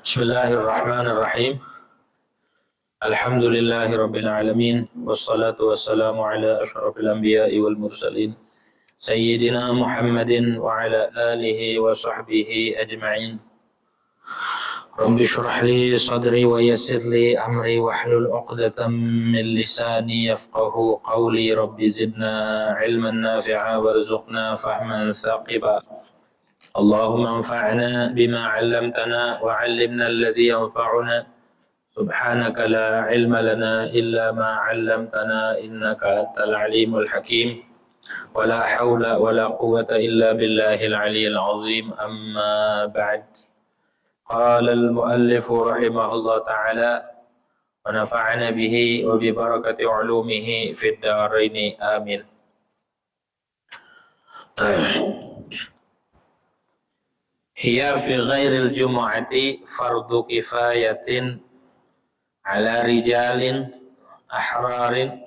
Bismillahirrahmanirrahim. Alhamdulillahirabbil alamin wassalatu wassalamu ala asyrafil anbiya'i wal mursalin sayyidina Muhammadin wa ala alihi wa sahbihi ajma'in. Rabbi shrah li sadri wa yassir li amri wahlul 'uqdatam min lisani yafqahu qawli. Rabbi zidna 'ilman nafi'a warzuqna fahman thaqiba. Allahumma anfa'na bima 'allamtana wa 'allimna alladhi yanfa'una. Subhanaka la 'ilma lana illa ma 'allamtana innaka antal 'alimul hakim. Wa la haula wa la quwwata illa billahil 'aliyyil 'azim. Amma ba'd. Qala al-muallif rahimahullah ta'ala wa nafa'ana bihi wa bi barakati 'ulumihi fid dharain. Amin. Hiya fi ghairil jumu'ati fardu kifayatin ala rijalin ahrarin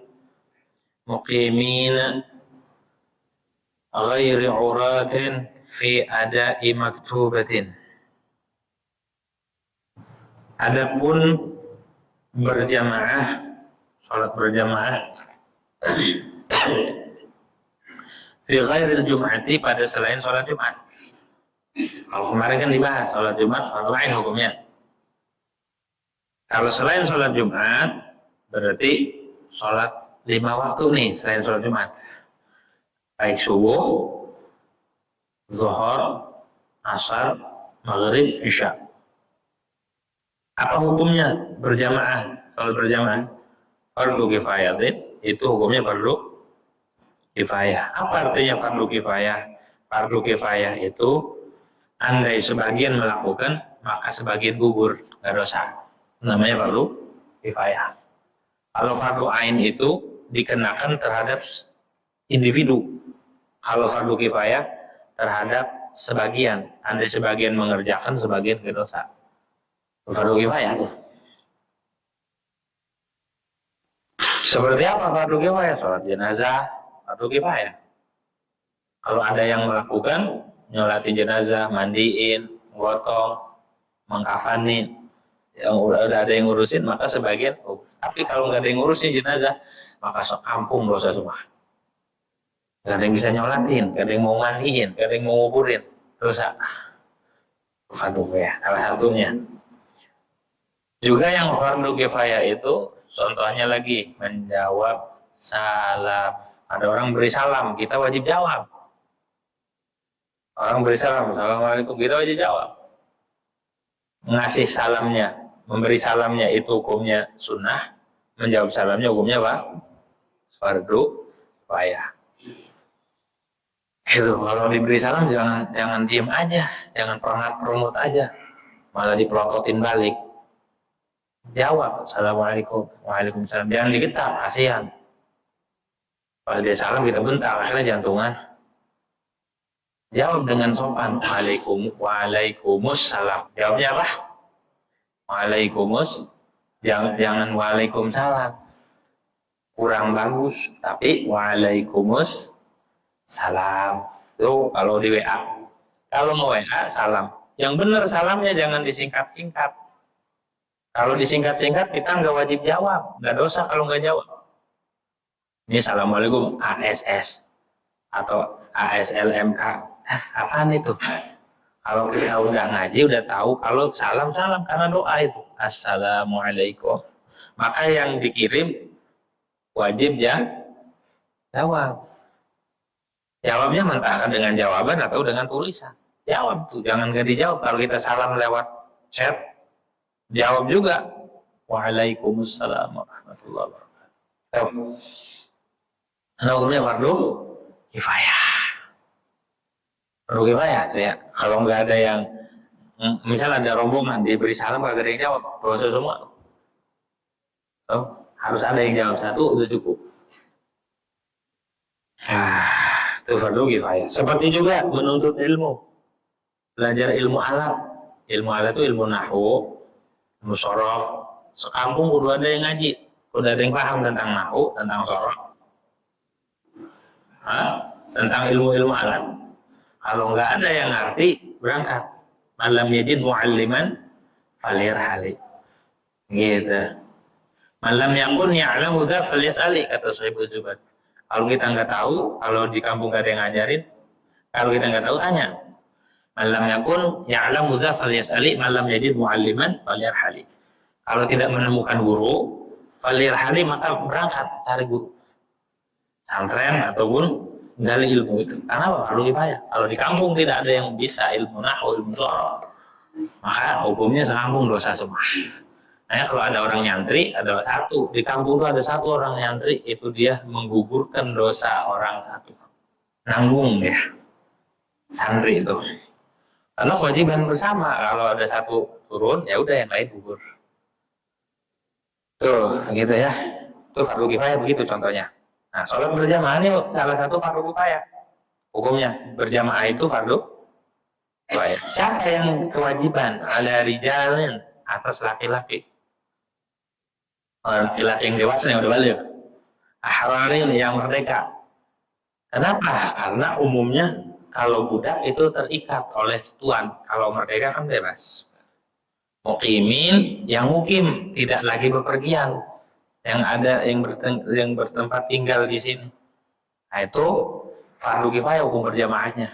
muqimin ghairi uratin fi ada'i maktubatin. Adapun berjamaah, salat berjamaah fi ghairil jumu'ati pada selain salat Jumat. Kalau kemarin kan dibahas sholat Jumat fardu ain hukumnya. Kalau selain sholat Jumat berarti sholat 5 waktu nih selain sholat Jumat. Baik subuh, zuhur, asar, maghrib, isya. Apa hukumnya berjamaah? Kalau berjamaah fardu kifayatin itu hukumnya fardu kifayah. Apa artinya fardu kifayah? Fardu kifayah itu andai sebagian melakukan, maka sebagian gugur, nggak dosa. Namanya fardu kifayah. Kalau fardu ain itu dikenakan terhadap individu. Kalau fardu kifayah terhadap sebagian. Andai sebagian mengerjakan, sebagian nggak dosa. Fardu kifayah. Seperti apa fardu kifayah? Sholat jenazah, fardu kifayah. Kalau ada yang melakukan, nyolatin jenazah, mandiin, gotong, mengkafanin, yang udah ada yang ngurusin, maka sebagian. Tapi kalau nggak ada yang ngurusin jenazah, maka sekampung dosa semua. Nggak ada yang bisa nyolatin, nggak ada yang mau mandiin, nggak ada yang mau nguburin, dosa. Fardu ya, salah satunya. Juga yang fardu kifayah itu, contohnya lagi menjawab salam. Ada orang beri salam, kita wajib jawab. Orang beri salam, assalamualaikum, kita wajib jawab. Ngasih salamnya, memberi salamnya itu hukumnya sunnah, menjawab salamnya hukumnya apa? Fardu kifayah. Itu kalau diberi salam jangan diem aja, jangan peronot aja, malah dipelototin balik. Jawab, assalamualaikum, waalaikumsalam, jangan digetak, kasihan. Pas dia salam kita bentak, akhirnya jantungan. Jawab dengan sopan, waalaikumsalam. Jawabnya apa? Waalaikumsalam. Jangan waalaikumsalam. Kurang bagus, tapi waalaikumsalam. Itu kalau di WA. Kalau mau WA, salam. Yang benar salamnya jangan disingkat-singkat. Kalau disingkat-singkat kita nggak wajib jawab. Nggak dosa kalau nggak jawab. Ini assalamualaikum ASS atau ASLMK. Apaan itu? Kalau kita udah ngaji, udah tahu kalau salam karena doa itu. Assalamualaikum. Maka yang dikirim wajib jawab. Jawabnya mentahkan dengan jawaban atau dengan tulisan. Jawab tuh, jangan gak dijawab. Kalau kita salam lewat chat, jawab juga. Waalaikumsalam warahmatullahi wabarakatuh. Nah, hukumnya fardu kifayah. Rugi banyak ya. Kalau nggak ada yang, misal ada rombongan diberi salam nggak ada yang jawab, dosa semua. Harus ada yang jawab satu udah cukup. Itu fardu kifayah. Seperti juga menuntut ilmu, belajar ilmu alat. Ilmu alat itu ilmu nahwu, ilmu sorof. Sekampung kudu ada yang ngaji, kudu ada yang paham tentang nahwu, tentang sorof, tentang ilmu-ilmu alat. Kalau nggak ada yang ngerti, berangkat. Malam yajid mu'alliman falyarhali. Gitu. Malam yakun ya'lamu dzal falyas'ali, kata Sahibul Jubat. Kalau kita nggak tahu, kalau di kampung nggak ada yang ngajarin, kalau kita nggak tahu tanya. Malam yakun ya'lamu dzal falyas'ali, malam yajid mu'alliman falyarhali. Kalau tidak menemukan guru, falyarhali, maka berangkat cari guru. Santren ataupun gali ilmu itu. Karena apa? Fardu kifayah. Kalau di kampung tidak ada yang bisa ilmu nahwu, ilmu sharaf, maka hukumnya sekampung dosa semua. Nah, kalau ada orang nyantri, ada satu di kampung itu ada satu orang nyantri, itu dia menggugurkan dosa orang satu, nanggung ya santri itu. Karena kewajiban bersama, kalau ada satu turun, ya udah yang lain gugur. Tuh, gitu ya. Tuh fardu kifayah begitu contohnya. Nah, sholat berjamaah ini salah satu fardu kifayah. Hukumnya berjamaah itu fardu kifayah. Siapa yang kewajiban? Ala rijalin, atas laki-laki. Laki-laki yang dewasa yang udah balik. Ahrarin, yang merdeka. Kenapa? Karena umumnya kalau budak itu terikat oleh tuan. Kalau merdeka kan bebas. Muqimin, yang mukim, tidak lagi bepergian. Yang ada yang bertempat tinggal di sini. Nah, itu fardu kifayah hukum berjamaahnya.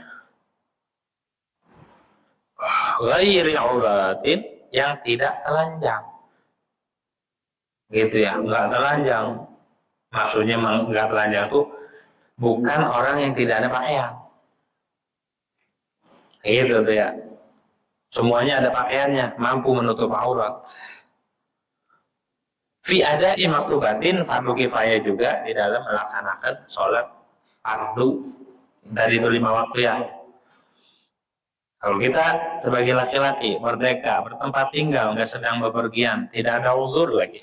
Ghairi auratin, yang tidak telanjang. Gitu ya, enggak telanjang. Maksudnya enggak telanjang itu bukan orang yang tidak ada pakaian. Gitu tuh ya. Semuanya ada pakaiannya, mampu menutup aurat. Fi ada'i maktubatin, fardu kifayah juga di dalam melaksanakan sholat fardu dari itu 5 waktu ya. Kalau kita sebagai laki-laki merdeka, bertempat tinggal, nggak sedang bepergian, tidak ada uzur lagi,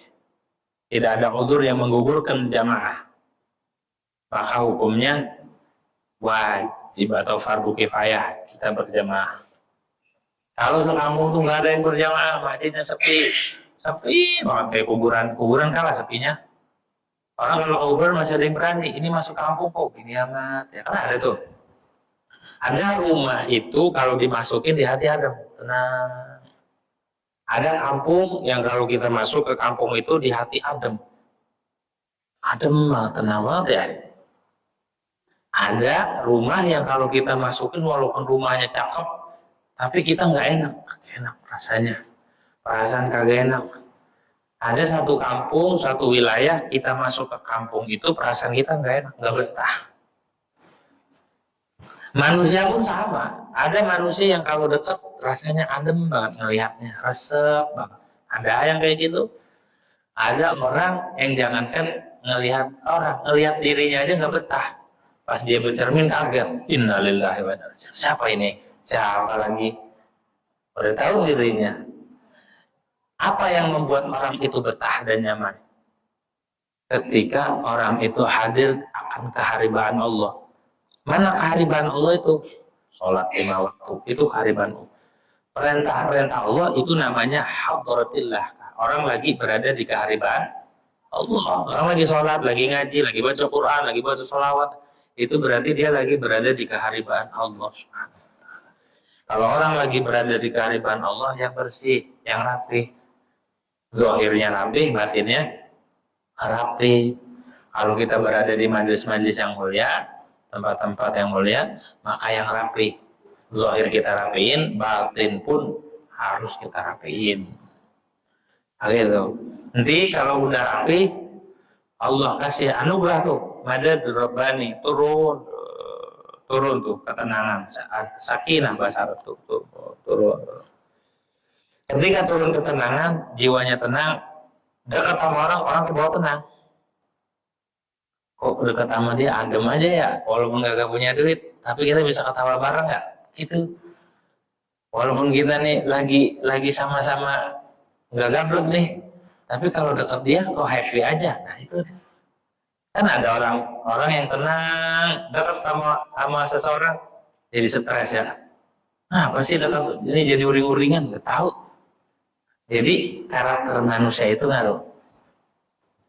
tidak ada uzur yang menggugurkan jamaah, maka hukumnya wajib atau fardu kifayah kita berjamaah. Kalau sekampung tuh nggak ada yang berjamaah, masjidnya sepi banget, kayak kuburan kalah sepinya. Orang kalau kuburan masih ada yang berani, ini masuk kampung kok gini amat ya, kan ada tuh. Ada rumah itu kalau dimasukin di hati adem, tenang. Ada kampung yang kalau kita masuk ke kampung itu di hati adem tenang banget ya. Ada rumah yang kalau kita masukin walaupun rumahnya cakep, tapi kita nggak enak rasanya. Perasaan kagak enak. Ada satu kampung, satu wilayah, kita masuk ke kampung itu perasaan kita nggak enak, nggak betah. Manusia pun sama. Ada manusia yang kalau deket rasanya adem banget ngelihatnya, resep banget. Ada yang kayak gitu. Ada orang yang jangankan ngelihat orang, ngelihat dirinya aja nggak betah. Pas dia bercermin kaget. Innalillahi wa inna ilaihi raji'un. Siapa ini? Siapa lagi? Udah tahu dirinya. Apa yang membuat orang itu betah dan nyaman? Ketika orang itu hadir akan keharibaan Allah. Mana keharibaan Allah itu? Sholat 5 waktu, itu keharibaan Allah. Perintah-perintah Allah itu namanya hadratillah. Orang lagi berada di keharibaan Allah. Orang lagi sholat, lagi ngaji, lagi baca Quran, lagi baca sholawat. Itu berarti dia lagi berada di keharibaan Allah. Kalau orang lagi berada di keharibaan Allah, yang bersih, yang rapi. Zahirnya rapi, batinnya rapi. Kalau kita berada di majelis-majelis yang mulia, tempat-tempat yang mulia, maka yang rapi. Zahir kita rapiin, batin pun harus kita rapiin. Gitu. Nanti kalau udah rapi, Allah kasih anugerah tuh, madad rabbani, turun tuh ketenangan, sakinah bahasa Arab tuh, turun. Ketika turun ketenangan, jiwanya tenang, dekat sama orang ke bawah tenang. Kok dekat sama dia adem aja ya, walaupun gak punya duit, tapi kita bisa ketawa bareng nggak? Gitu. Walaupun kita nih lagi sama-sama nggak gablek nih, tapi kalau dekat dia kok happy aja. Nah itu kan ada orang yang tenang dekat sama seseorang jadi stres ya. Nah pasti dekat ini jadi uring-uringan, nggak tahu. Jadi karakter manusia itu ngaruh.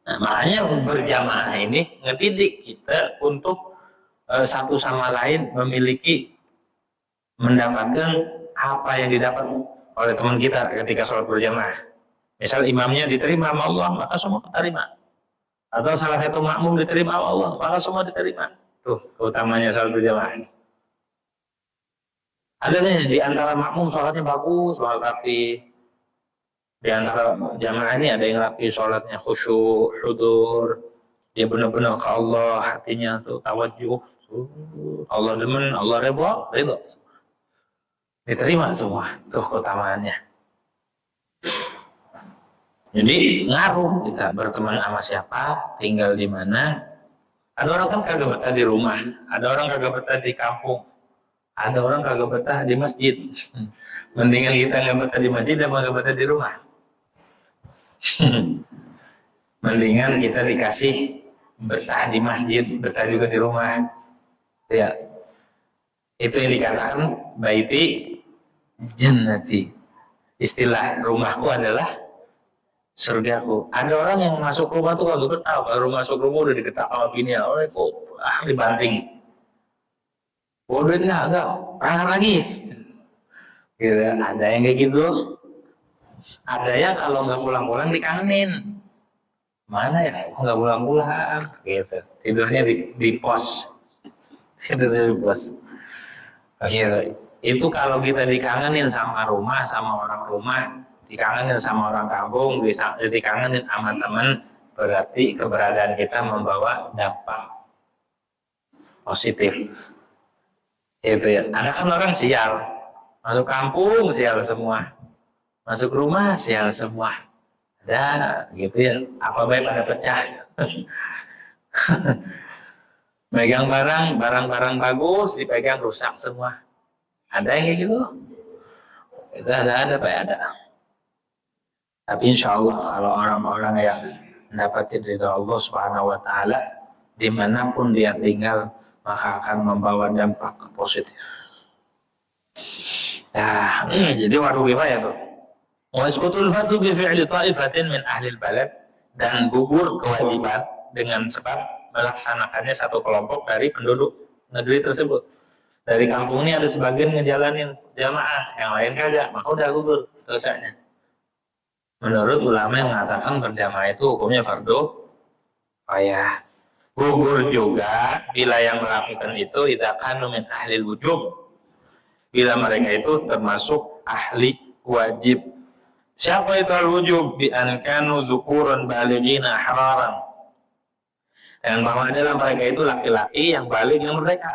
Nah, makanya berjamaah ini ngedidik kita untuk satu sama lain mendapatkan apa yang didapat oleh teman kita ketika sholat berjamaah. Misal imamnya diterima sama Allah, maka semua diterima. Atau salah satu makmum diterima sama Allah, maka semua diterima. Tuh keutamanya sholat berjamaah. Ada nih di antara makmum sholatnya bagus, sholat rapi. Di antara jamaah ini ada yang rapi sholatnya khusyuk, hudur. Dia benar-benar ke Allah, hatinya tuh tawajuh. Allah demen, Allah ridho. Diterima semua. Tuh keutamaannya. Jadi ngaruh kita berteman sama siapa, tinggal di mana. Ada orang kan kagak betah di rumah, ada orang kagak betah di kampung, ada orang kagak betah di masjid. Mendingan kita nggak betah di masjid apa nggak betah di rumah. Mendingan kita dikasih betah di masjid, betah juga di rumah. Ya, itu yang dikatakan baiti jannati. Istilah rumahku adalah surgaku. Ada orang yang masuk rumah tuh kalau betah, baru masuk rumah udah diketak sama bini, orang kok dibanting. Bodoh enggak, perang lagi. Gitu, ada yang kayak gitu. Ada yang kalau nggak pulang-pulang dikangenin. Mana ya? Nggak pulang-pulang. Gitu. Tidurnya di pos. Tidurnya di pos. Gitu. Itu kalau kita dikangenin sama rumah, sama orang rumah, dikangenin sama orang kampung, dikangenin sama teman, berarti keberadaan kita membawa dampak positif. Itu ya. Ada kan orang sial, masuk kampung sial semua, masuk rumah sial semua. Ada gitu ya. Apa baik pada pecah. Megang barang bagus dipegang rusak semua. Ada yang kayak gitu. Itu ada Pak, ada. Tapi insya Allah kalau orang-orang yang mendapati dari Allah Subhanahu Wa Taala dimanapun dia tinggal, maka akan membawa dampak positif. Nah, jadi waduh gimana ya tuh? Wasqutul fatu bi fi'li ta'ifatin min ahli balad, dan gugur kewajiban dengan sebab melaksanakannya satu kelompok dari penduduk negeri tersebut. Dari kampung ini ada sebagian ngejalanin jamaah, yang lain kagak, maka udah gugur dosanya. Menurut ulama yang mengatakan berjamaah itu hukumnya fardu kifayah. Gugur juga bila yang melakukan itu idza kanu min ahli wujub, bila mereka itu termasuk ahli wajib. Siapa itu al-wujub? Bi an kanu dzukuran balighina ahraran, dan bahwa adalah mereka itu laki-laki yang baligh yang merdeka.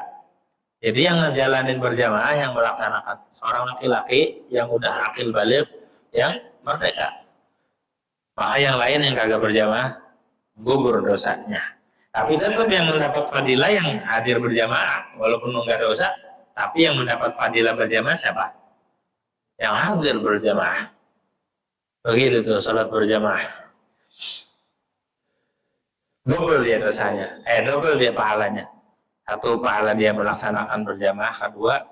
Jadi yang ngejalanin berjamaah, yang melaksanakan seorang laki-laki yang udah akil baligh yang merdeka. Maka yang lain yang kagak berjamaah gugur dosanya. Tapi tetap yang mendapat fadilah yang hadir berjamaah, walaupun enggak dosa, tapi yang mendapat fadilah berjamaah siapa? Yang hadir berjamaah. Begitu tuh salat berjamaah. Double dia dosanya, double dia pahalanya. Satu, pahala dia melaksanakan berjamaah. Kedua,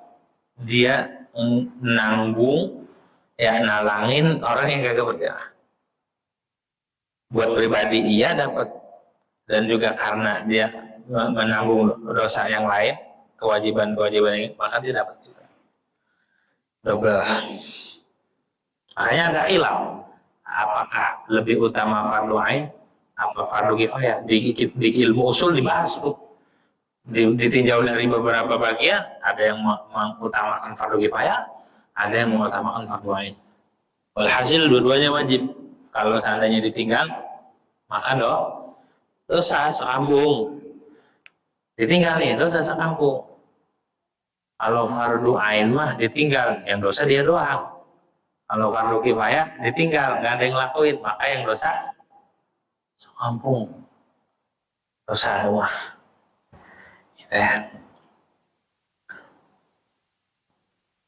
dia nanggung, ya nalangin orang yang kagak berjamaah. Buat pribadi iya dapat, dan juga karena dia menanggung dosa yang lain, kewajiban-kewajiban ini, maka dia dapat juga. Double. Makanya ada khilaf, apakah lebih utama fardu ain apa fardu kifayah? Di ilmu usul dibahas tuh. Ditinjau dari beberapa bagian, ada yang mengutamakan fardu kifayah, ada yang mengutamakan fardu ain. Walhasil dua-duanya wajib. Kalau seandainya ditinggal, maka dosa sekampung. Ditinggalin dosa sekampung. Kalau fardu ain mah ditinggal, yang dosa dia doang. Kalau fardu kifayah ditinggal, nggak ada yang lakuin, maka yang dosa sekampung. Dosa semua.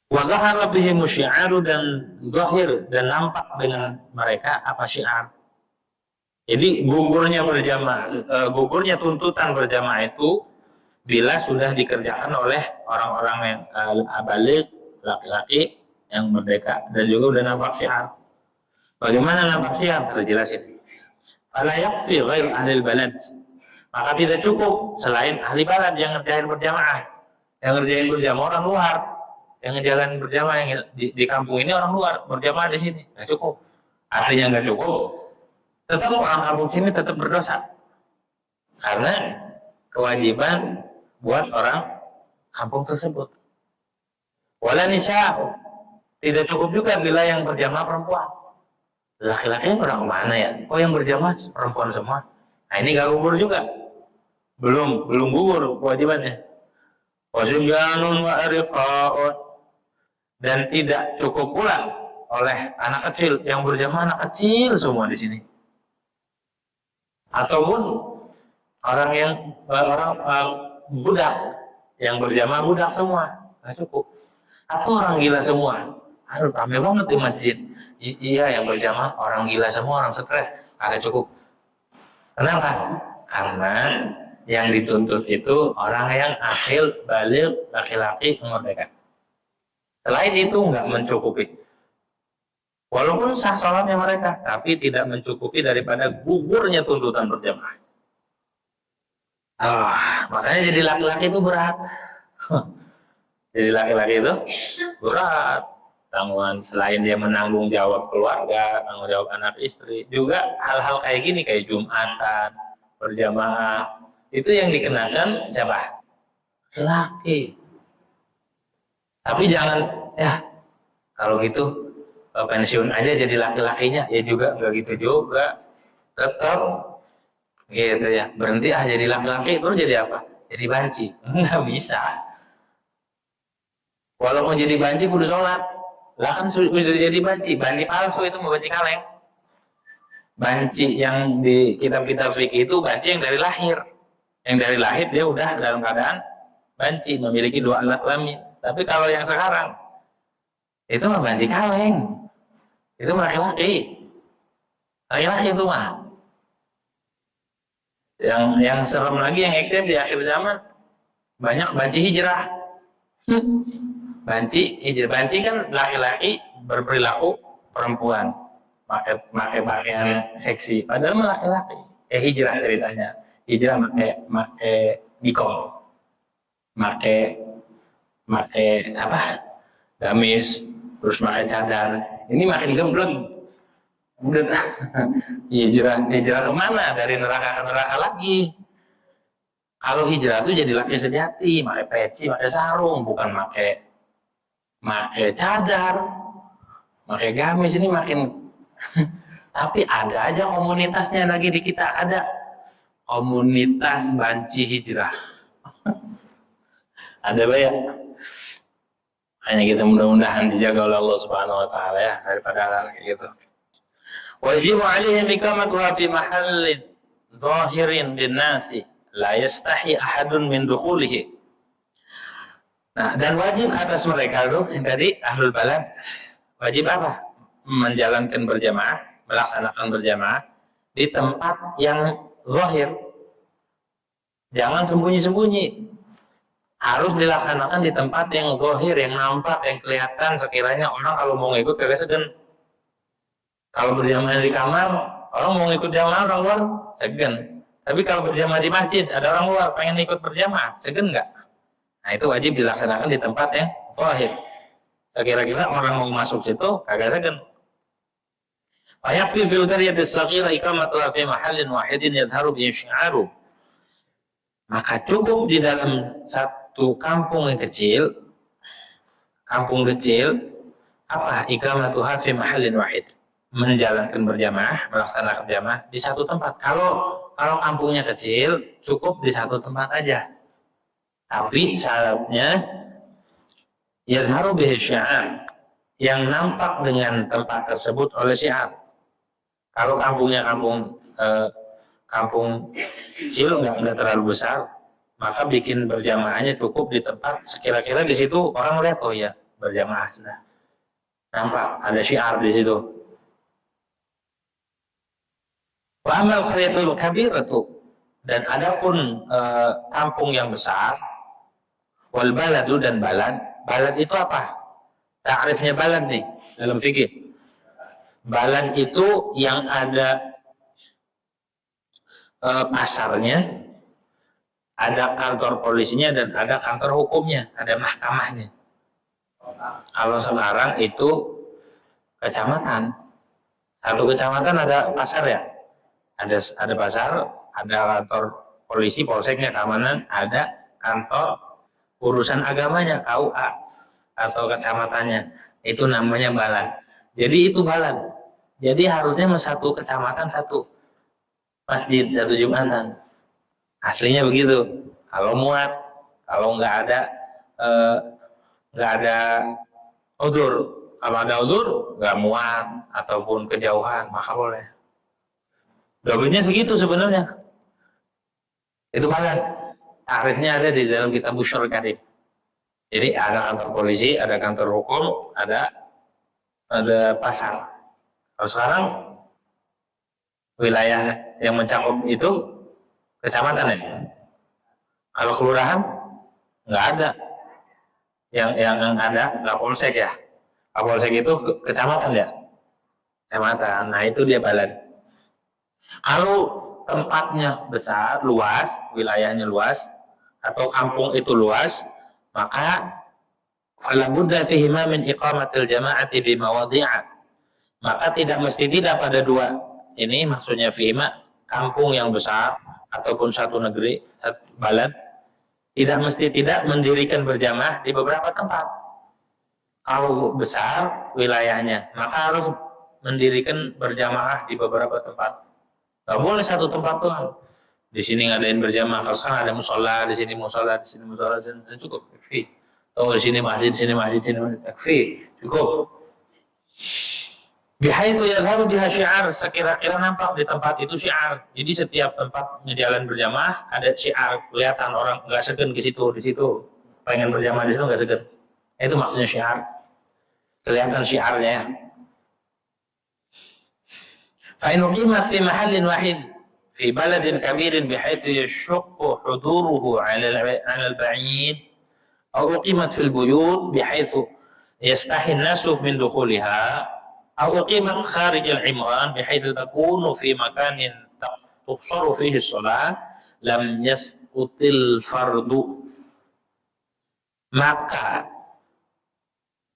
Wa zahara bihim syi'aru, dan zahir dan nampak dengan mereka apa syiar. Jadi gugurnya gugurnya tuntutan berjamaah itu bila sudah dikerjakan oleh orang-orang yang baligh, laki-laki yang merdeka, dan juga udah nampak syiar. Bagaimana nampak syiar? Terjelasin. Fala yakfi ghairu ahli balad, maka tidak cukup selain ahli balad yang ngerjain berjamaah. Yang ngerjain berjamaah orang luar, yang ngejalanin berjamaah yang di kampung ini orang luar, berjamaah di sini nggak cukup. Artinya nggak cukup, tetap orang kampung sini tetap berdosa karena kewajiban buat orang kampung tersebut. Wala nisa, tidak cukup juga bila yang berjamaah perempuan. Laki-lakinya pada kemana ya? Kok yang berjamaah perempuan semua? Nah ini gak gugur juga. Belum gugur kewajibannya. Wasubyanun wa ariqa'un, dan tidak cukup pula oleh anak kecil yang berjamaah, anak kecil semua di sini. Ataupun orang budak yang berjamaah, budak semua, nggak cukup. Atau orang gila semua. Aduh, rame banget di masjid. Iya, yang berjamaah orang gila semua, orang stres, agak cukup. Kenapa? Karena yang dituntut itu orang yang akil, baligh, laki-laki, merdeka. Selain itu nggak mencukupi. Walaupun sah sholatnya mereka, tapi tidak mencukupi daripada gugurnya tuntutan berjamaah. Makanya jadi laki-laki itu berat. Jadi laki-laki itu berat. Tanggungan selain dia menanggung jawab keluarga, tanggung jawab anak istri, juga hal-hal kayak gini, kayak Jumatan, berjamaah, itu yang dikenakan siapa? Laki. Tapi jangan, ya kalau gitu pensiun aja jadi laki-lakinya, ya juga nggak gitu juga. Tetap gitu ya, berhenti jadi laki-laki, terus jadi apa? Jadi banci. Nggak bisa. Walaupun jadi banci kudu sholat. Lah kan sudah jadi banci palsu, itu mau banci kaleng. Banci yang di kitab-kitab fikih itu banci yang dari lahir. Yang dari lahir dia udah dalam keadaan banci, memiliki 2 alat kelamin. Tapi kalau yang sekarang itu mah banci kaleng. Itu laki-laki. Laki-laki itu mah. Yang serem lagi, yang ekstrem di akhir zaman, banyak banci hijrah. Banci hijrah. Banci kan laki-laki berperilaku perempuan, pakai pakaian seksi, padahal mah laki-laki. Hijrah ceritanya. Hijrah pakai nikah, pakai apa? Gamis, terus pakai cadar. Ini makin gemblot. Udah hijrah kemana? Dari neraka ke neraka lagi. Kalau hijrah itu jadi laki sejati, pakai peci, pakai sarung, bukan pakai cadar, pakai gamis. Ini makin tapi ada aja komunitasnya lagi di kita, ada komunitas banci hijrah. Ada banyak. Hanya kita mudah-mudahan dijaga oleh Allah Subhanahu wa taala ya daripada hal kayak gitu. Wajib alaihim iqamatuha fi mahallin zahirin linnasi la yastahi ahadun min dukhulihi. Nah, dan wajib atas mereka tuh yang tadi ahlul balad, wajib apa? Menjalankan berjamaah, melaksanakan berjamaah di tempat yang zahir. Jangan sembunyi-sembunyi. Harus dilaksanakan di tempat yang zahir, yang nampak, yang kelihatan. Sekiranya orang kalau mau ngikut kagak segan. Kalau berjamaah di kamar, orang mau ngikut jamaah orang luar, segan. Tapi kalau berjamaah di masjid, ada orang luar pengen ikut berjamaah, segan nggak? Nah itu wajib dilaksanakan di tempat yang zahir. Sekira-kira orang mau masuk situ, kagak segan. Fayaqfi fil qaryati as-saghira iqamatuha fi mahallin wahidin yadhharu bihi syi'aru. Maka cukup di dalam satu kampung yang kecil, apa? Iqamatuha fi mahallin wahid. Menjalankan berjamaah, melaksanakan jamaah di satu tempat. Kalau kampungnya kecil, cukup di satu tempat aja. Tapi syaratnya yadhharu bihi syi'ar, yang nampak dengan tempat tersebut oleh syiar. Kalau kampungnya kampung kecil, nggak terlalu besar, maka bikin berjamaahnya cukup di tempat sekira-kira di situ orang lihat, oh ya berjamaah sudah nampak ada syiar di situ. Wa amal qaryatul kabiratu, dan adapun kampung yang besar, wal baladu, dan balad itu apa? Ta'rifnya balad nih dalam fikih. Balad itu yang ada pasarnya, ada kantor polisinya, dan ada kantor hukumnya, ada mahkamahnya. Kalau sekarang itu kecamatan. Satu kecamatan ada pasar ya. Ada pasar, ada kantor polisi, polseknya, keamanan, ada kantor urusan agamanya, KUA atau kecamatannya. Itu namanya balad. Jadi itu balad. Jadi harusnya satu kecamatan satu masjid, satu jumatan. Aslinya begitu. Kalau muat, kalau eh, nggak ada udur. Kalau ada udur, nggak muat ataupun kejauhan, maka boleh. Dobelnya segitu sebenarnya. Itu balad. Tarifnya ada di dalam kitab Busyr Karim. Jadi ada kantor polisi, ada kantor hukum, ada pasar. Kalau sekarang wilayah yang mencakup itu kecamatan ya. Kalau kelurahan nggak ada. Yang ada nggak polsek ya. Polsek itu kecamatan ya. Kecamatan. Nah itu dia balad. Kalau tempatnya besar, luas, wilayahnya luas, atau kampung itu luas, maka fala budda fihima min iqamatil jama'ati bi mawadhi'a. Maka tidak mesti tidak pada dua ini, maksudnya fihima kampung yang besar ataupun satu negeri, satu balad, tidak mesti tidak mendirikan berjamaah di beberapa tempat. Kalau besar wilayahnya, maka harus mendirikan berjamaah di beberapa tempat. Gak boleh satu tempat doang. Di sini ngadain berjamaah, kalau sekarang ada musola, di sini musola, di sini musola, cukup. Oh di sini masjid, di sini masjid, di sini masjid. Cukup. Bihaitsu yadharu biha syiar, sekira-kira nampak di tempat itu syiar. Jadi setiap tempat jalan berjamaah ada syiar, kelihatan orang nggak segan ke situ, di situ pengen berjamaah di situ nggak segan. Itu maksudnya syiar. Kelihatan syiarnya ya. Fa in uqimat fi mahallin wahid fi baladin kabirin bihaitsu yashuqqu huduruhu 'ala al-ba'id aw uqimat fil buyut bihaitsu yastahi an-nasu min dukhuliha aw uqimat kharij al-imran bihaitsu takunu fi makanin tuqsaru fihi as-shalah lam yasqutil fardu. Maka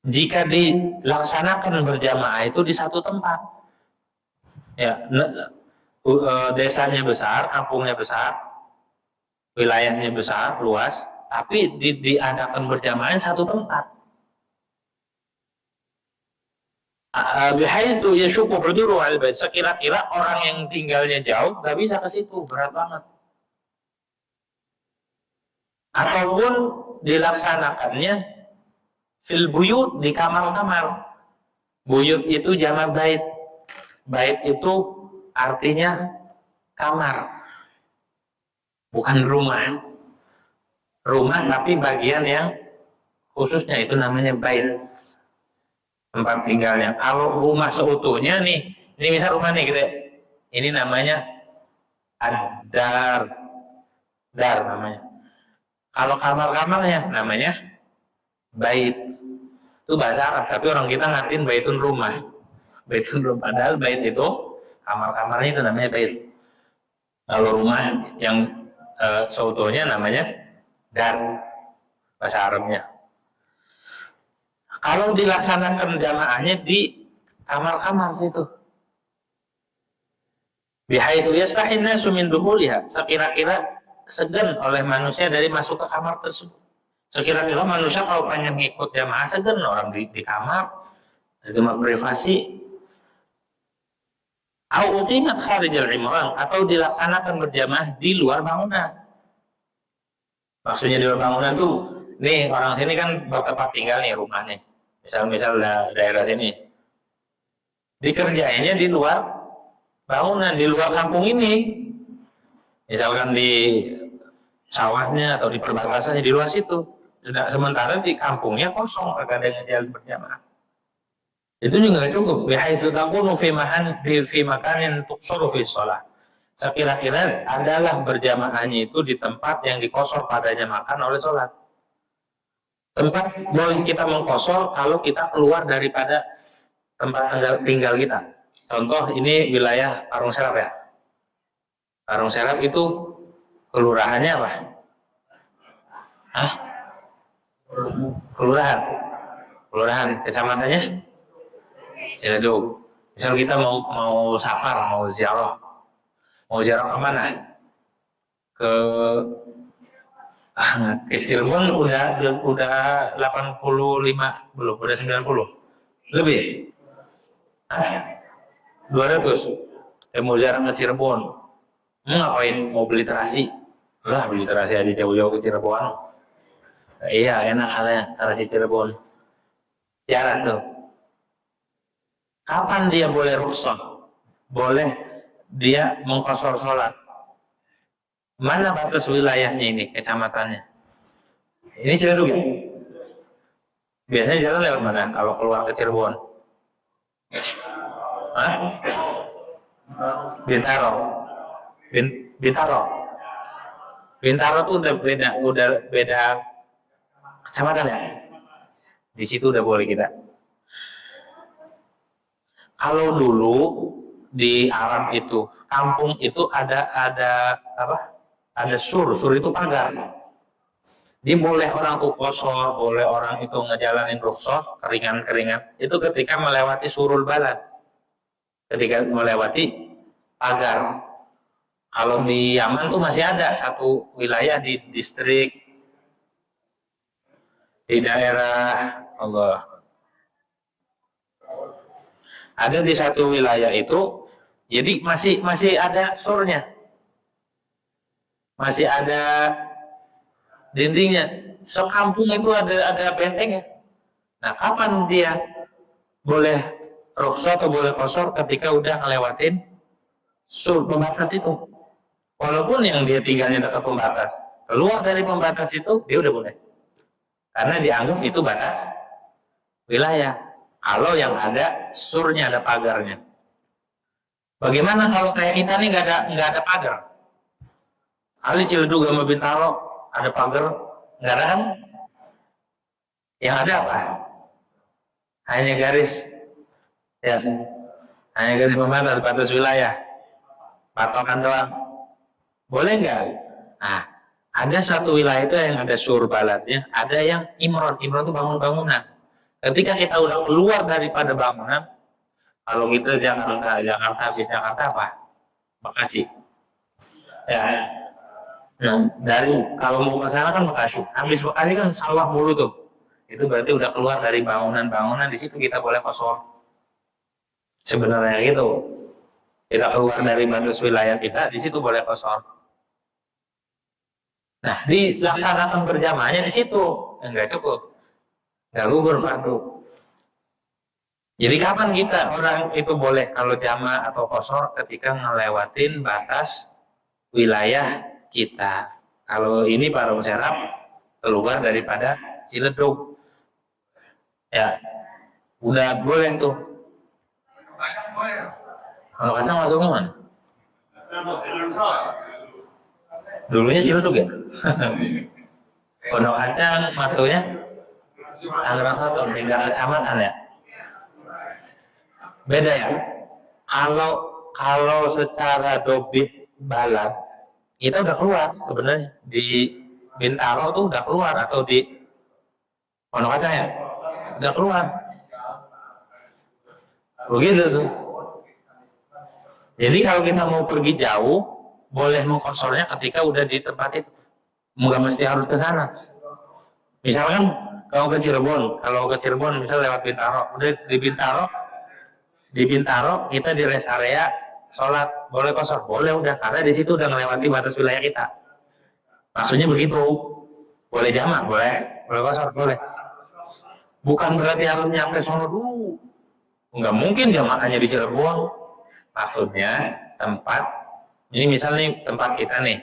jika dilaksanakan berjamaah itu di satu tempat ya, desanya besar, kampungnya besar, wilayahnya besar, luas, tapi diadakan berjamaah satu tempat. Bihaitsu yashuqqu huduru al-bait, sekira-kira orang yang tinggalnya jauh nggak bisa ke situ, berat banget. Ataupun dilaksanakannya fil buyut, di kamar-kamar. Buyut itu jamak bait. Bait itu artinya kamar, bukan rumah. Rumah tapi bagian yang khususnya itu namanya bait, tempat tinggalnya. Kalau rumah seutuhnya nih, ini misal rumah nih gitu ya, ini namanya ad-dar, dar namanya. Kalau kamar-kamarnya namanya bait. Itu bahasa Arab, tapi orang kita ngertiin baitun rumah. Baitun rumah, padahal bait itu kamar-kamarnya itu namanya bait. Kalau rumah yang seutuhnya namanya dar, bahasa Arabnya. Kalau dilaksanakan jamaahnya di kamar-kamar situ, bihaitsu yastahin nasu min dukhuliha, sekira-kira segan oleh manusia dari masuk ke kamar tersebut. Sekira-kira manusia kalau pengen ngikut jamaah segan orang di kamar, itu mah privasi. Au uqimat kharijal imran, atau dilaksanakan berjamaah di luar bangunan. Maksudnya di luar bangunan tuh, nih orang sini kan bertempat tinggal nih rumahnya. Misal daerah sini. Dikerjainnya di luar bangunan, di luar kampung ini. Misalkan di sawahnya atau di perbatasannya di luar situ. Sementara di kampungnya kosong, kagak ada yang jalan berjamaah. Itu juga nggak cukup. Bihaitsu takunu fi makanin tuqsaru fi shalah. Sekira-kira adalah berjamaahnya itu di tempat yang dikosor padanya makan oleh sholat. Tempat boleh kita mengkosor kalau kita keluar daripada tempat tinggal kita. Contoh ini wilayah Parung Serap ya. Parung Serap itu kelurahannya apa? Kelurahan. kelurahan, kecamatannya Ciledug. Misal kita mau safar, mau ziarah kemana? Ke Cirebon udah 85 belum, udah 90 lebih. 200. Mau ziarah ke Cirebon. Ngapain mau beli terasi? Lah beli terasi aja jauh-jauh ke Cirebon. Iya enak katanya terasi Cirebon. Ziarah tuh. Kapan dia boleh rukhsah? Boleh dia mengqashar sholat. Mana batas wilayahnya ini, kecamatannya? Ini Ciledug ya? Biasanya jalan lewat mana kalau keluar ke Cirebon? Hah? Bintaro. Bintaro tuh udah beda kecamatan ya? Di situ udah boleh kita. Kalau dulu di Arab itu, kampung itu ada apa? Ada sur itu pagar. Dia boleh orang tuh kosor, boleh orang itu ngejalanin rukhsah, keringan. Itu ketika melewati surul balad. Ketika melewati pagar. Kalau di Yaman tuh masih ada satu wilayah di distrik, di daerah Allah. Ada di satu wilayah itu, jadi masih ada surnya, masih ada dindingnya. Sekampung itu ada bentengnya. Nah, kapan dia boleh rukhsah atau boleh qashar? Ketika udah ngelewatin sur pembatas itu. Walaupun yang dia tinggalnya dekat pembatas, keluar dari pembatas itu dia udah boleh. Karena dianggap itu batas wilayah. Kalau yang ada surnya, ada pagarnya. Bagaimana kalau kayak kita nih nggak ada pagar? Ali Ciledug sama Bintaro ada pagar, nggak ada kan? Yang ada apa? Hanya garis, ya, hanya garis pembatas, batas wilayah, patokan doang. Boleh nggak? Nah, ada satu wilayah itu yang ada sur baladnya, ada yang imron itu bangunan. Ketika kita udah keluar daripada bangunan, kalau kita Jakarta apa? Bekasi. Ya. Nah, dari kalau mau ke sana kan Bekasi. Habis Bekasi kan sawah mulu tuh. Itu berarti udah keluar dari bangunan. Di situ kita boleh qashar. Sebenarnya gitu. Kita keluar dari batas wilayah kita, di situ boleh qashar. Nah, dilaksanakan berjamaahnya di situ. Enggak cukup. Nggak gugur fardu. Jadi kapan kita orang itu boleh kalau jama atau qashar? Ketika ngelewatin batas wilayah kita. Kalau ini para musyawarah keluar daripada Ciledug, ya udah boleh tuh. Kalau kata masuknya mana? Dulunya Ciledug ya. Pondok Kacang masuknya Tangerang Selatan, beda kecamatan ya. Beda ya. Kalau secara dobit balad kita udah keluar sebenarnya di Bintaro tuh udah keluar, atau di Pondok Kacang ya udah keluar. Begitu tuh. Jadi kalau kita mau pergi jauh, boleh mengqasharnya ketika udah di tempat itu. Nggak mesti harus ke sana. Misalkan kalau ke Cirebon misal lewat Bintaro, udah di Bintaro kita di rest area sholat, boleh qashar, boleh udah, karena di situ udah melewati batas wilayah kita. Maksudnya begitu. Boleh jamak, boleh qashar, boleh. Bukan berarti harus nyampe sono dulu. Nggak mungkin jamaahnya di Cirebon. Maksudnya tempat, ini misalnya tempat kita nih,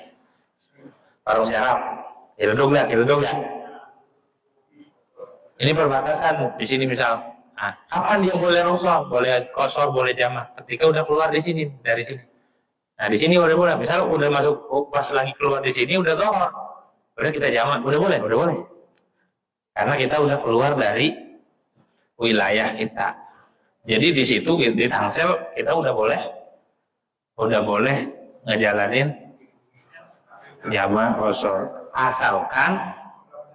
Parung Serap, Ciledug lah. Ini perbatasan di sini misal. Nah, kapan dia boleh rukhsah, boleh qashar, boleh jamaah? Ketika udah keluar dari sini. Nah, di sini boleh. Misal udah masuk, pas lagi keluar di sini udah dhuhr, udah kita jamaah, udah boleh. Karena kita udah keluar dari wilayah kita. Jadi di situ di Tangsel kita udah boleh ngejalanin jamaah qashar, asalkan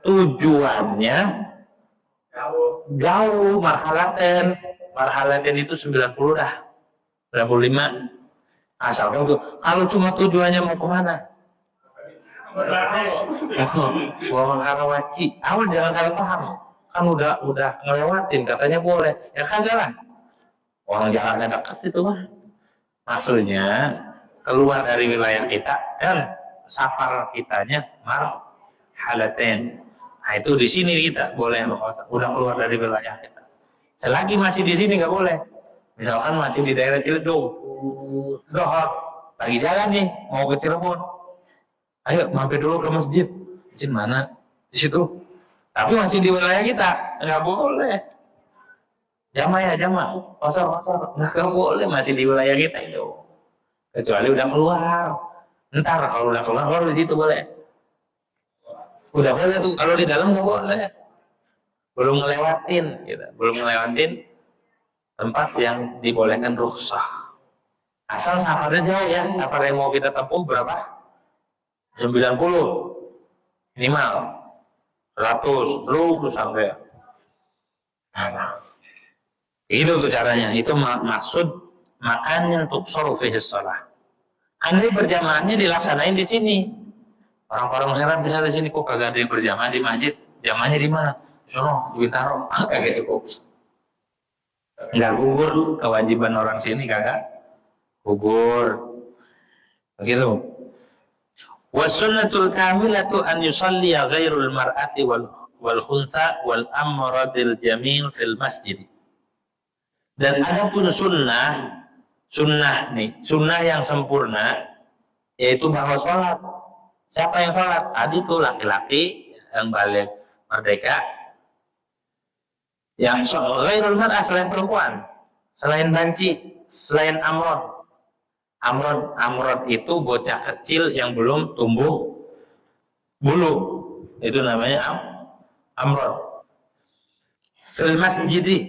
tujuannya jauh marhalaten itu 90 dah, 95. Asalkan tuh, kalau cuma tujuannya mau kemana? Gua Karawaci, awal jangan salah paham. Kan udah ngelewatin, katanya boleh. Ya kagak lah. Orang jalannya dekat itu mah. Maksudnya keluar dari wilayah kita dan safar kitanya marhalaten. Nah itu di sini kita boleh udah keluar dari wilayah kita. Selagi masih di sini nggak boleh. Misalkan masih di daerah Ciledug, Dohor, lagi jalan nih mau ke Cirebon, ayo mampir dulu ke masjid. Masjid mana? Di situ. Tapi masih di wilayah kita, nggak boleh. Jamaah, kosor, nggak boleh, masih di wilayah kita itu. Kecuali udah keluar. Ntar kalau udah keluar baru di situ boleh. Udah boleh tuh, kalau di dalam nggak boleh. Belum ngelewatin tempat yang dibolehkan rukhsah. Asal safarnya jauh ya, safar yang mau kita tempuh berapa? 90 minimal, 100 terus sampai. Nah, itu tuh caranya. Itu maksud makanya untuk fihi shalah. Andai berjamaahnya dilaksanain di sini. Orang-orang Serang bisa di sini, kok kagak ada yang berjamaah di masjid? Jamaahnya di mana? Sono, di Bintaro. Kagak cukup. Nggak gugur kewajiban orang sini, kagak gugur. Begitu. Wasunnatul kamilatu an yusalliya ghairul mar'ati wal khunsa wal amradil jamil fil masjid. Dan ada pun sunnah yang sempurna, yaitu bahwa sholat. Siapa yang sholat? Tadi itu laki-laki yang balik merdeka, yang ghairul mar'ah selain perempuan, selain banci, selain amrod. Amrod itu bocah kecil yang belum tumbuh bulu, itu namanya amrod. Fil masjid,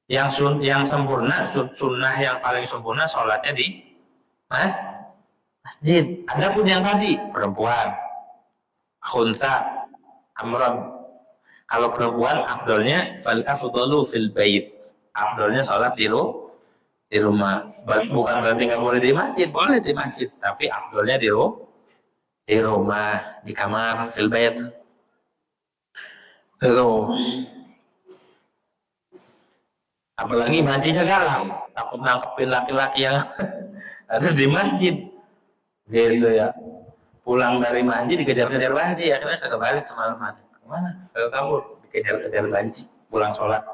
yang sempurna, sunnah yang paling sempurna sholatnya di masjid. Adapun yang tadi perempuan, khunsa, amrod. Kalau perempuan afdolnya fal afdalu fil bait. Afdolnya sholat di rumah. Bukan berarti nggak boleh di masjid, boleh di masjid. Tapi afdolnya di rumah, di kamar, fil bait. Itu. Apalagi majinya galang, takut nangkepin laki-laki yang ada di masjid. Gitu ya. Pulang dari masjid dikejar-kejar banci, akhirnya kebalik semalaman. Kemana? Kalau kamu dikejar-kejar banci, pulang sholat.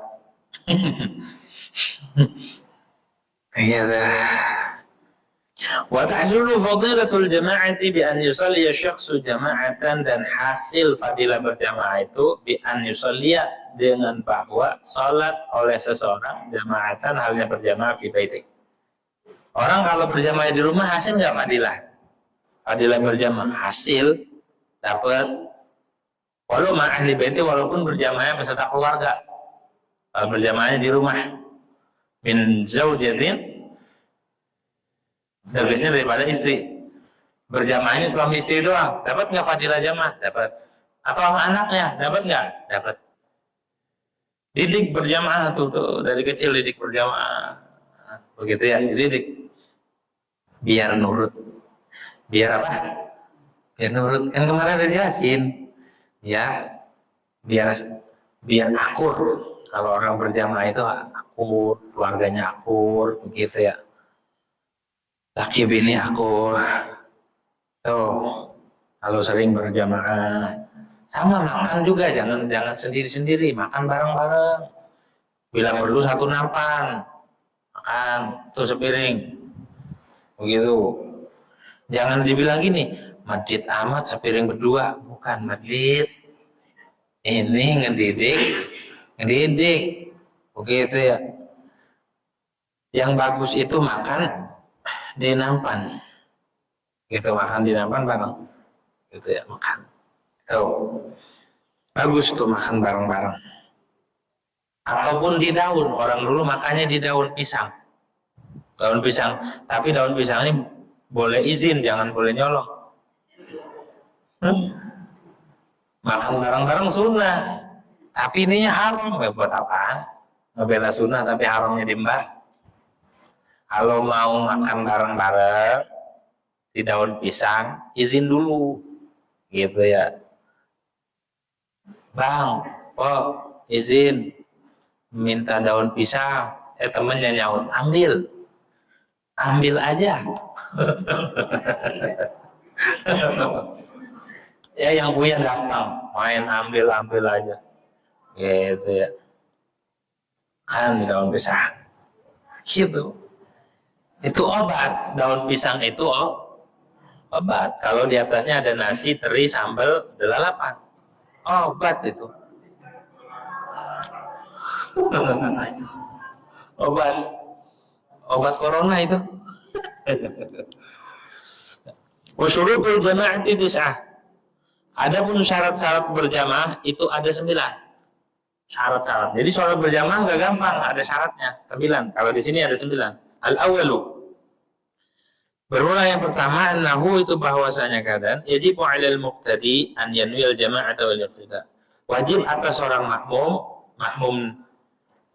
Iya dah. Wa tahsulu fadilatul jama'ati bi an yusalliya syakhsu jama'atan, dan hasil fadilah berjamaah itu bi an yusalliya, dengan bahwa salat oleh seseorang jama'atan halnya berjamaah fi baiti. Orang kalau berjamaah di rumah hasil enggak fadilah? Fadilah berjamaah hasil dapat walau ma ahli baiti, walaupun berjamaah beserta keluarga. Kalau berjamaahnya di rumah min zaujatin, terbiasanya daripada istri. Berjamaahnya suami istri doang, dapat nggak fadilah jamaah? Dapat. Atau sama anaknya, dapat nggak? Dapat. Didik berjamaah tuh dari kecil, didik berjamaah. Begitu ya, didik. Biar nurut. Biar apa? Biar nurut. Kan kemarin udah jelasin. Ya, biar akur. Kalau orang berjamaah itu akur, keluarganya akur, begitu ya. Laki bini akur. Tuh, kalau sering berjamaah, sama makan juga, jangan sendiri-sendiri, makan bareng-bareng. Bila perlu satu nampan, makan tuh sepiring. Begitu. Jangan dibilang gini, masjid amat sepiring berdua, bukan masjid. Ini ngedidik, begitu ya. Yang bagus itu makan di nampan, gitu, makan di nampan bareng, gitu ya, makan. Tuh, bagus tuh makan bareng-bareng. Ataupun di daun, orang dulu makannya di daun pisang, tapi daun pisang ini boleh izin, jangan boleh nyolong. Makan bareng-bareng sunnah, Tapi ininya haram, buat apaan? Ngebela sunnah tapi haramnya diembar. Kalau mau makan bareng-bareng di daun pisang, izin dulu, gitu ya. Bang, izin minta daun pisang. Temennya nyaut, ambil aja. Ya yang punya datang, main ambil aja, gitu ya. Kan di daun pisang, gitu. Itu obat, daun pisang itu obat. Kalau di atasnya ada nasi, teri, sambal, lalapan, obat itu. obat corona itu. Wa syurutul jama'ati tis'ah. Adapun syarat-syarat berjamaah itu ada 9. Syarat-syarat. Jadi sholat berjamaah nggak gampang, ada syaratnya 9. Kalau di sini ada 9. Al-awwalu. Bermula yang pertama, annahu itu bahwasanya keadaan yajibu 'alal muqtadi an yanwil jama'ata wal iqtida. Wajib atas seorang makmum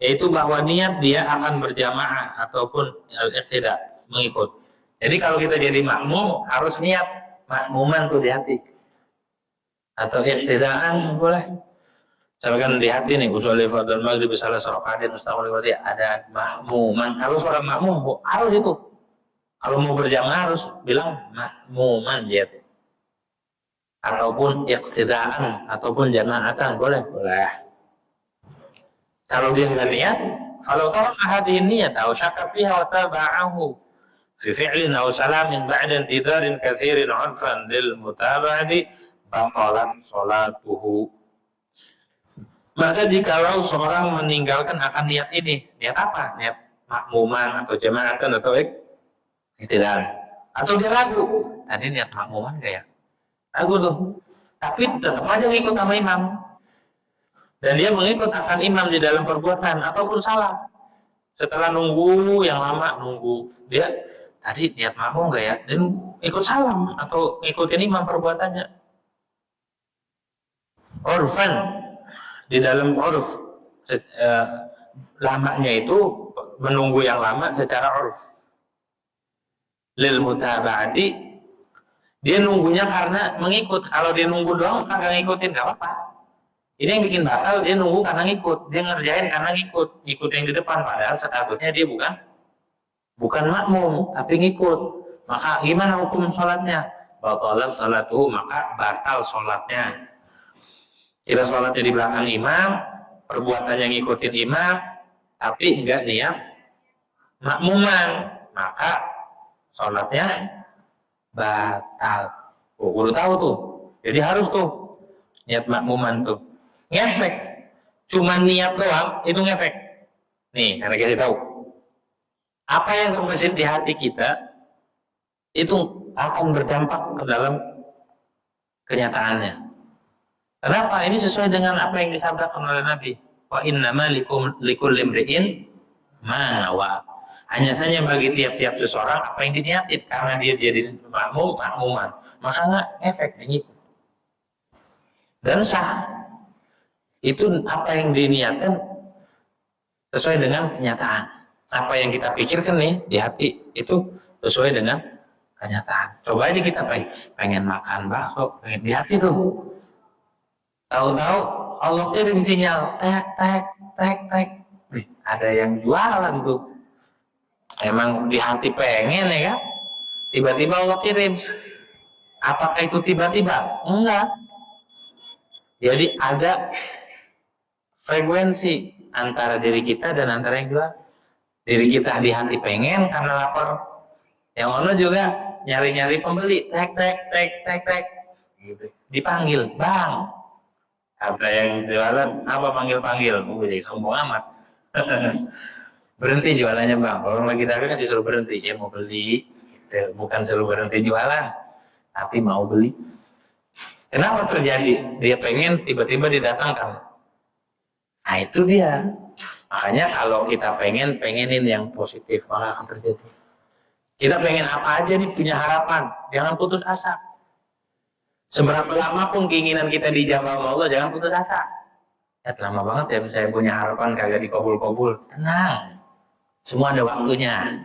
yaitu bahwa niat dia akan berjamaah ataupun al-iqtida, mengikut. Jadi kalau kita jadi makmum harus niat makmuman tuh di hati. Atau iqtidaan boleh. Misalkan di hati nih, usolli fardhu maghrib salah rakaat mustaqbil ada makmuman. Kalau seorang makmum harus itu. Kalau mau berjamaah harus bilang makmuman dia. Ataupun iqtidaan ataupun jamaatan boleh. Kalau dia nggak niat, kalau taraka hadhihi niyat atau syakka fiha wa taba'ahu fi fi'lin aw salamin ba'da intidarin katsirin 'urfan lil mutaba'ati batalan salatuhu. Maka jikalau seorang meninggalkan akan niat ini, niat apa? Niat makmuman atau jamaatan atau iqtidaan. Atau dia ragu, tadi niat makmuman enggak ya? Ragu tuh. Tapi tetap aja ngikut sama imam. Dan dia mengikut akan imam di dalam perbuatan ataupun salah. Setelah nunggu yang lama, dia tadi niat makmum enggak ya? Dan ikut salam atau ikutin imam perbuatannya. Urfan, di dalam urf, lamanya itu menunggu yang lama secara urf. Lil mutaba'ati, dia nunggunya karena mengikut. Kalau dia nunggu doang kagak ngikutin gak apa-apa. Ini yang bikin batal, dia nunggu karena ngikut, dia ngerjain karena ngikut yang di depan, padahal statusnya dia bukan makmum tapi ngikut. Maka gimana hukum sholatnya? Batalan salatuhu, maka batal sholatnya. Kita sholatnya di belakang imam, perbuatannya ngikutin imam, tapi enggak niat makmuman, maka sholatnya batal. Udah tahu tuh. Jadi harus tuh niat makmuman tuh. Ngefek. Cuma niat doang itu ngefek. Nih, karena kita tahu. Apa yang terbesit di hati kita itu akan berdampak ke dalam kenyataannya. Kenapa? Ini sesuai dengan apa yang disabdakan oleh Nabi. Wa innama likulli imri'in ma nawa. Hanya saja bagi tiap-tiap seseorang apa yang diniatin, karena dia jadi makmuman, maka nggak efek ngikut. Dan sah. Itu apa yang diniatkan sesuai dengan kenyataan. Apa yang kita pikirkan nih di hati itu sesuai dengan kenyataan. Coba aja kita pengen makan bakso, pengen di hati tuh. Tahu-tahu Allah kirim sinyal, tek. Ada yang jualan tuh. Emang di hati pengen ya kan? Tiba-tiba Allah kirim. Apakah itu tiba-tiba? Enggak. Jadi ada frekuensi antara diri kita dan antara yang jual. Diri kita di hati pengen karena lapar. Yang ono juga nyari-nyari pembeli, tek. Gitu. Dipanggil, bang. Ada yang jualan, apa panggil? Jadi sombong amat. Berhenti jualannya bang. Orang lagi dagang kasih suruh berhenti. Ya mau beli, bukan suruh berhenti jualan, tapi mau beli. Kenapa terjadi? Dia pengen, tiba-tiba didatangkan. Nah itu dia. Makanya kalau kita pengenin yang positif, maka akan terjadi. Kita pengen apa aja nih, punya harapan. Jangan putus asa. Seberapa lama pun keinginan kita dijawab Allah, jangan putus asa. Ya lama banget ya saya punya harapan kagak dikabul-kabul. Tenang, semua ada waktunya.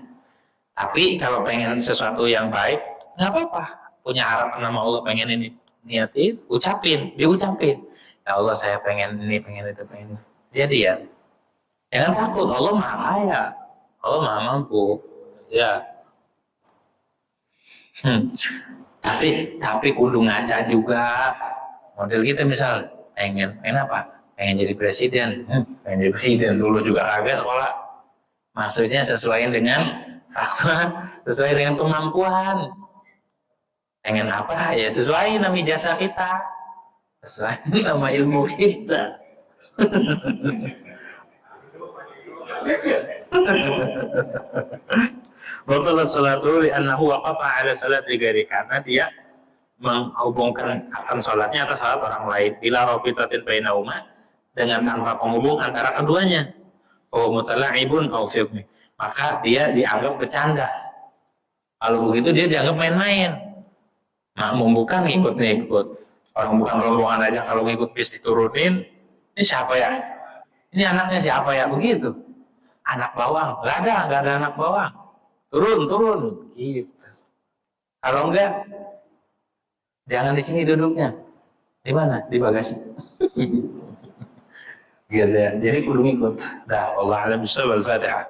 Tapi kalau pengen sesuatu yang baik, nggak apa-apa. Punya harapan sama Allah pengen ini, niatin, diucapin. Ya Allah saya pengen ini, pengen itu, pengen itu. Jadi ya, jangan takut. Allah maha kaya, Allah maha mampu. Ya, tapi kudu ngaca juga. Model kita misal pengen apa? Pengen jadi presiden. Pengen jadi presiden dulu juga kagak sekolah. Maksudnya sesuai dengan fakta, sesuai dengan kemampuan. Pengen apa? Ya sesuai nama jasa kita, sesuai nama ilmu kita. Batalat salatu li'annahu waqafa ala salati ghairi, karena dia menghubungkan akan salatnya atas salat orang lain. Bila rabitatin bainahuma, dengan tanpa penghubung antara keduanya. Oh mutala'ibun au fiqmi, maka dia dianggap bercanda. Kalau begitu dia dianggap main-main. Makmum bukan ngikut. Orang bukan rombongan aja kalau ngikut bis diturunin, ini siapa ya? Ini anaknya siapa ya? Begitu. Anak bawang, nggak ada anak bawang. Turun, gitu. Kalau enggak, jangan di sini duduknya. Di mana? Di bagasi. Gitu ya. Jadi kudu ngikut. Dah, Allah alam bisawab, Al-Fatihah.